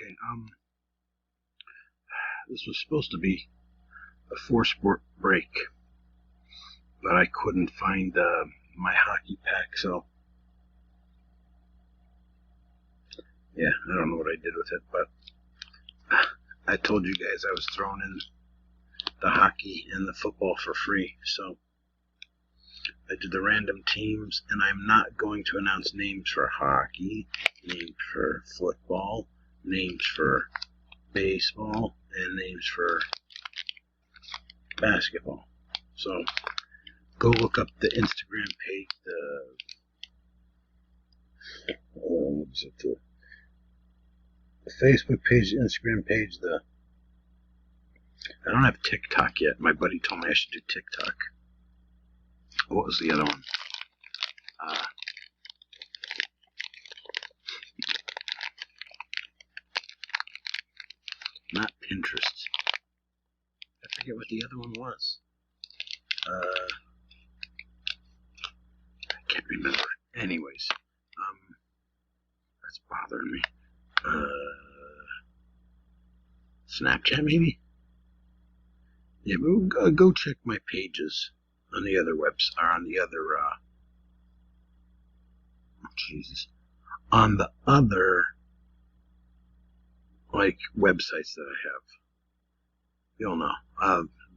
Okay, this was supposed to be a 4-sport break, but I couldn't find my hockey pack, so yeah, I don't know what I did with it, but I told you guys I was throwing in the hockey and the football for free, so I did the random teams, and I'm not going to announce names for hockey, names for football, names for baseball, and names for basketball. So go look up the Instagram page, the Facebook page, the Instagram page, I don't have TikTok yet. My buddy told me I should do TikTok. What was the other one? Not Pinterest. I forget what the other one was. I can't remember. Anyways, that's bothering me. Snapchat maybe? Yeah, but go check my pages on the other webs, or on the other, on the other, like, websites that I have. You'll know.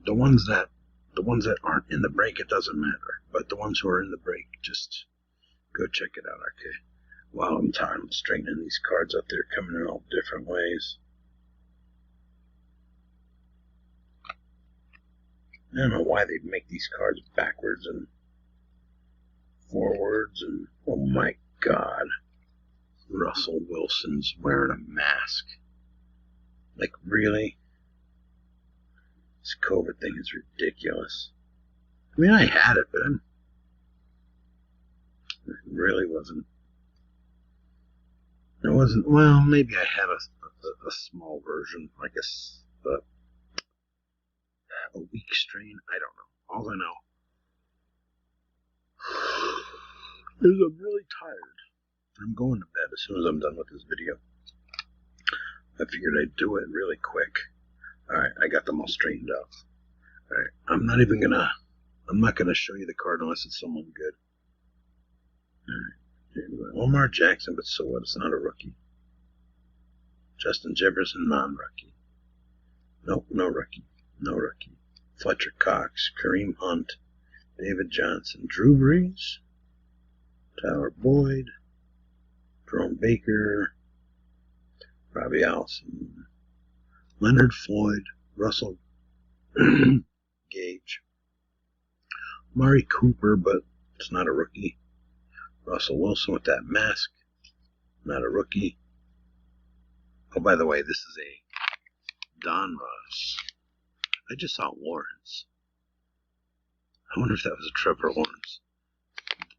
The ones that aren't in the break, it doesn't matter. But the ones who are in the break, just go check it out, okay? While I'm tired, I'm straightening these cards up. They're coming in all different ways. I don't know why they make these cards backwards and forwards, and oh my God, Russell Wilson's wearing a mask. Like, really? This COVID thing is ridiculous. I mean, I had it, but it really wasn't. It wasn't. Well, maybe I had a small version, I guess, but a weak strain. I don't know. All I know is I'm really tired. I'm going to bed as soon as I'm done with this video. I figured I'd do it really quick. Alright, I got them all straightened out. Alright, I'm not gonna show you the card unless it's someone good. Alright, Lamar Jackson, but so what? It's not a rookie. Justin Jefferson, non-rookie. Nope, no rookie. No rookie. Fletcher Cox, Kareem Hunt, David Johnson, Drew Brees, Tyler Boyd, Jerome Baker, Robbie Allison, Leonard Floyd, Russell Gage, Mari Cooper, but it's not a rookie. Russell Wilson with that mask, not a rookie. Oh, by the way, this is a Donruss. I just saw Lawrence. I wonder if that was a Trevor Lawrence.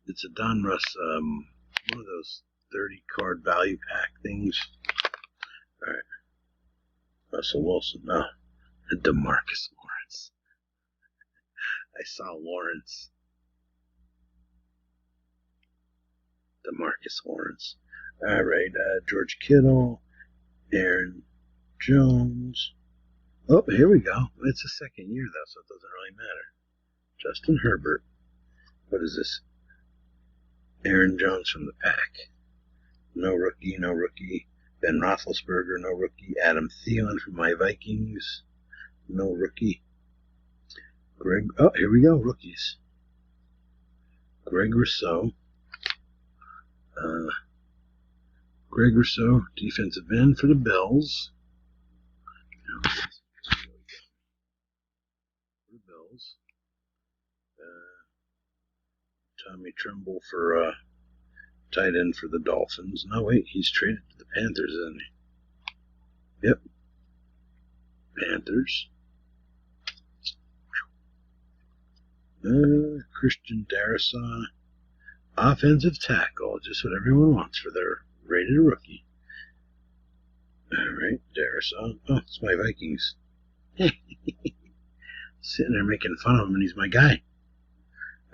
It's a Donruss, one of those 30-card value pack things. Alright. Russell Wilson. No. DeMarcus Lawrence. I saw Lawrence. DeMarcus Lawrence. Alright. George Kittle. Aaron Jones. Oh, here we go. It's the second year, though, so it doesn't really matter. Justin Herbert. What is this? Aaron Jones from the pack. No rookie, no rookie. Ben Roethlisberger, no rookie. Adam Thielen from my Vikings. No rookie. Oh, here we go, rookies. Greg Rousseau. Greg Rousseau, defensive end for the Bills. Tommy Tremble for tight end for the Dolphins. No, wait, he's traded to the Panthers, isn't he? Yep. Panthers. Christian Darrisaw. Offensive tackle, just what everyone wants for their rated rookie. Alright, Darrisaw. Oh, it's my Vikings. Sitting there making fun of him, and he's my guy.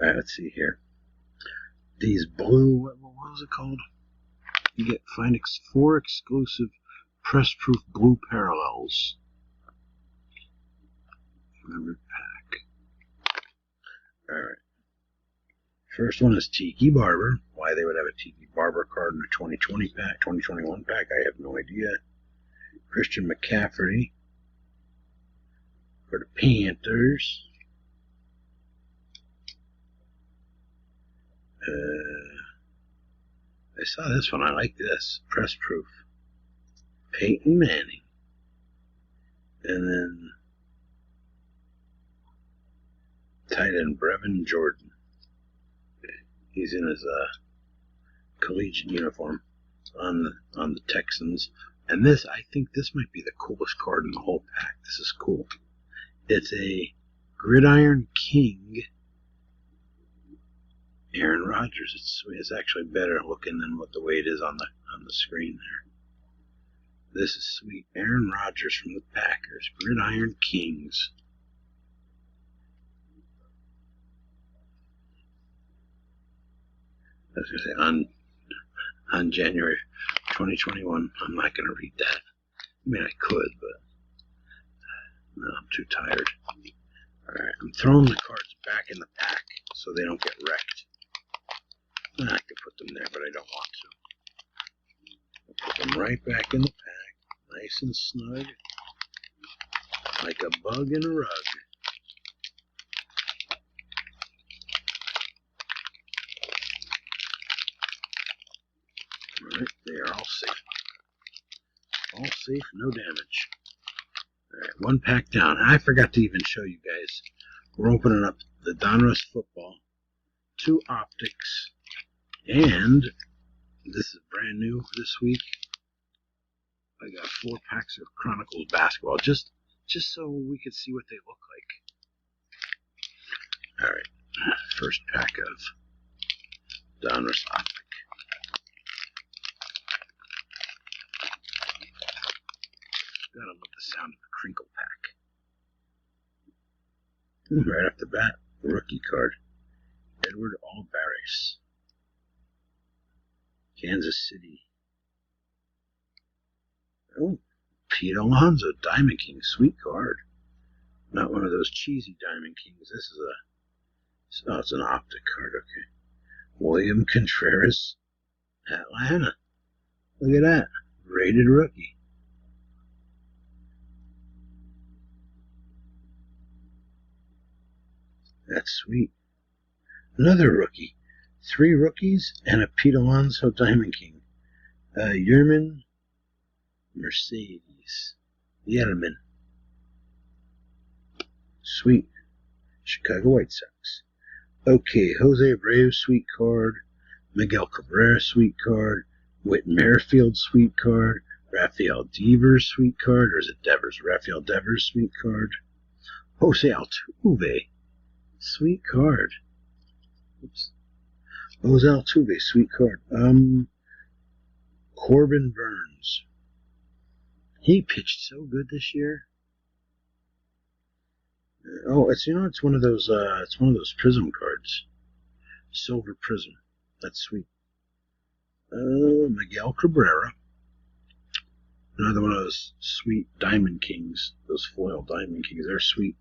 Alright, let's see here. These blue, what was it called? You get find 4 exclusive Press Proof Blue Parallels. Numbered pack. Alright. First one is Tiki Barber. Why they would have a Tiki Barber card in a 2020 pack, 2021 pack, I have no idea. Christian McCaffrey for the Panthers. I saw this one. I like this. Press Proof. Peyton Manning. And then tight end Brevin Jordan. He's in his collegiate uniform on the Texans. And this, I think this might be the coolest card in the whole pack. This is cool. It's a Gridiron King Aaron Rodgers. It's actually better looking than what the way it is on the screen there. This is sweet. Aaron Rodgers from the Packers. Gridiron Kings. I was going to say, on January 2021, I'm not going to read that. I mean, I could, but no, I'm too tired. Alright, I'm throwing the cards back in the pack so they don't get wrecked. I could put them there, but I don't want to. I'll put them right back in the pack, nice and snug, like a bug in a rug. Alright, they are all safe. All safe, no damage. Alright, one pack down. I forgot to even show you guys. We're opening up the Donruss Football, 2 Optics, and this is brand new this week. I got 4 packs of Chronicles Basketball, just so we could see what they look like. Alright, first pack of Donruss Optic. Gotta love the sound of a crinkle pack. Right off the bat, rookie card. Edward Alvarez. Kansas City. Oh, Pete Alonso, Diamond King, sweet card. Not one of those cheesy Diamond Kings. This is it's an Optic card, okay. William Contreras, Atlanta. Look at that. Rated rookie. That's sweet. Another rookie. 3 rookies and a Pete Alonso Diamond King. Yerman Mercedes. Yerman. Sweet. Chicago White Sox. Okay, Jose Abreu, sweet card. Miguel Cabrera, sweet card. Whit Merrifield, sweet card. Rafael Devers, sweet card. Or is it Devers? Rafael Devers, sweet card. Jose Altuve. Sweet card. Oops. Jose Altuve, sweet card. Corbin Burns. He pitched so good this year. It's one of those prism cards. Silver prism. That's sweet. Miguel Cabrera. Another one of those sweet Diamond Kings. Those foil Diamond Kings. They're sweet.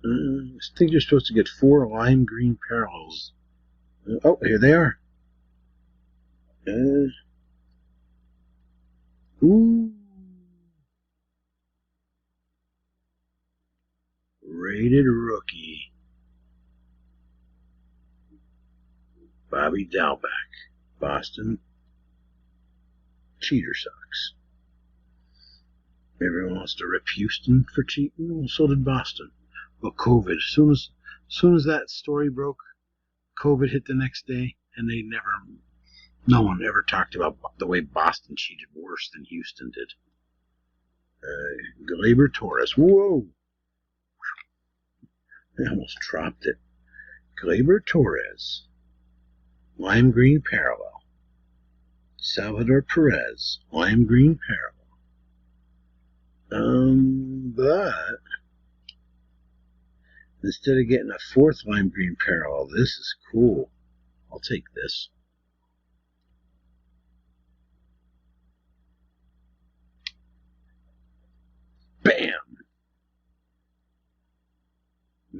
I think you're supposed to get 4 lime green parallels. Here they are. Ooh. Rated rookie. Bobby Dalbec. Boston. Cheater Sox. Everyone wants to rip Houston for cheating. Well, so did Boston. But COVID, as soon as that story broke, COVID hit the next day, and no one ever talked about the way Boston cheated worse than Houston did. Gleyber Torres, whoa! I almost dropped it. Gleyber Torres, lime green parallel. Salvador Perez, lime green parallel. But instead of getting a 4th lime green parallel, this is cool. I'll take this.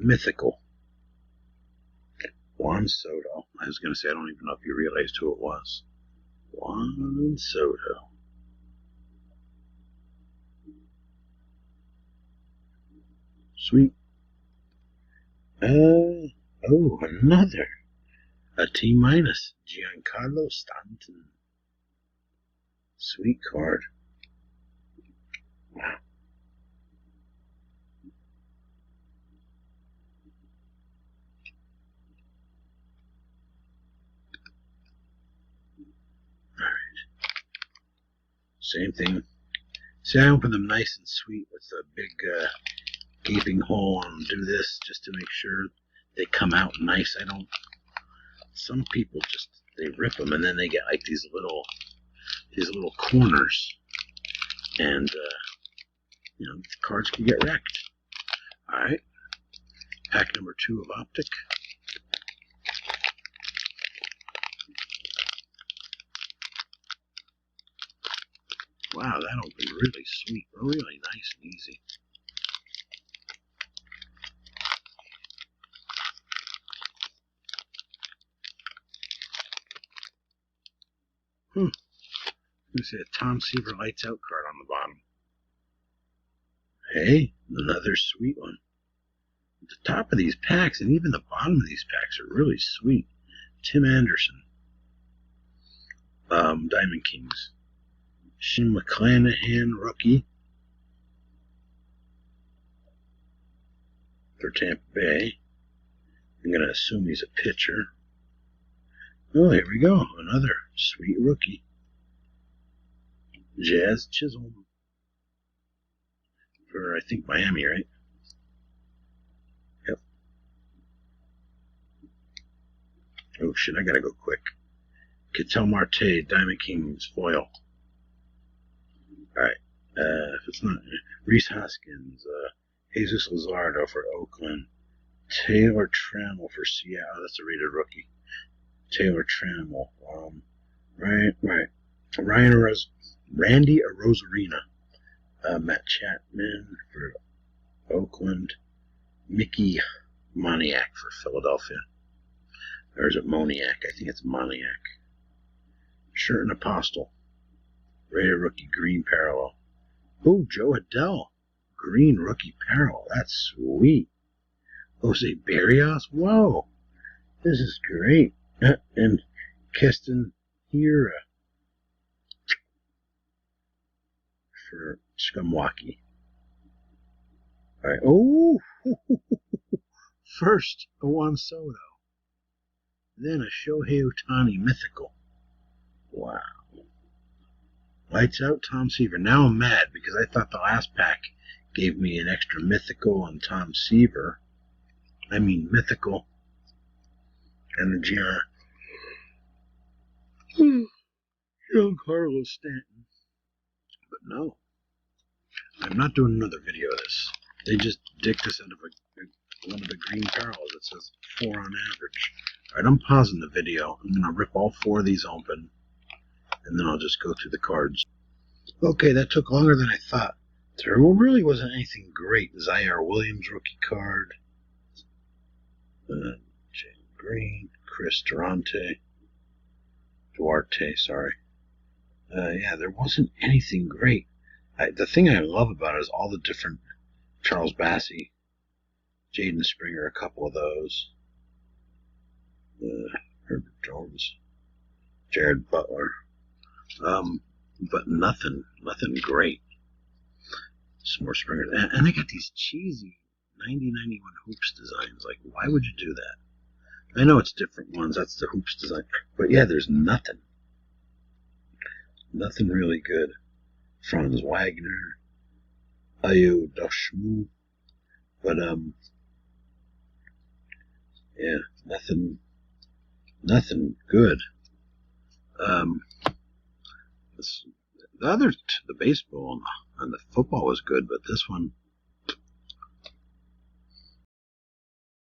Mythical. Juan Soto. I was going to say, I don't even know if you realized who it was. Juan Soto. Sweet. Oh, another. A T-, Giancarlo Stanton. Sweet card. Wow. Alright. Same thing. See, I open them nice and sweet with a big gaping hole and do this just to make sure they come out nice. I don't. Some people just, they rip them and then they get like these little corners, and the cards can get wrecked. All right, pack number 2 of Optic. Wow, that opened really sweet, really nice and easy. You see a Tom Seaver Lights Out card on the bottom. Hey, another sweet one. The top of these packs and even the bottom of these packs are really sweet. Tim Anderson. Diamond Kings. Shane McClanahan, rookie. For Tampa Bay. I'm going to assume he's a pitcher. Oh, here we go. Another sweet rookie. Jazz Chisholm. For, I think, Miami, right? Yep. Oh, shit, I gotta go quick. Ketel Marte, Diamond Kings, foil. Alright. If it's not... Rhys Hoskins, Jesus Luzardo for Oakland. Taylor Trammell for Seattle. That's a rated rookie. Taylor Trammell. Right. Randy Arozarena. Matt Chapman for Oakland. Mickey Moniak for Philadelphia. Or is it Moniak? I think it's Moniak. Sherton Apostle. Rated rookie, green parallel. Oh, Joe Adell. Green rookie parallel. That's sweet. Jose Berrios. Whoa. This is great. And Keston here for Skumwalkie. All right. Oh, first a Juan Soto, then a Shohei Ohtani mythical. Wow. Lights Out, Tom Seaver. Now I'm mad because I thought the last pack gave me an extra mythical on Tom Seaver. I mean mythical. And the Giancarlo Stanton. But no. I'm not doing another video of this. They just dicked us out of one of the green parallels that says 4 on average. Alright, I'm pausing the video. I'm going to rip all 4 of these open. And then I'll just go through the cards. Okay, that took longer than I thought. There really wasn't anything great. Zaire Williams rookie card. Jay Green. Chris Duarte, sorry. Yeah, there wasn't anything great. The thing I love about it is all the different Charles Bassey, Jaden Springer, a couple of those. Herbert Jones, Jared Butler. But nothing great. Some more Springer. And they got these cheesy 90-91 hoops designs. Like, why would you do that? I know it's different ones. That's the hoops design. But yeah, there's nothing. Nothing really good. Franz Wagner. Ayo Doshmu. But, yeah, nothing good. The baseball and the football was good, but this one,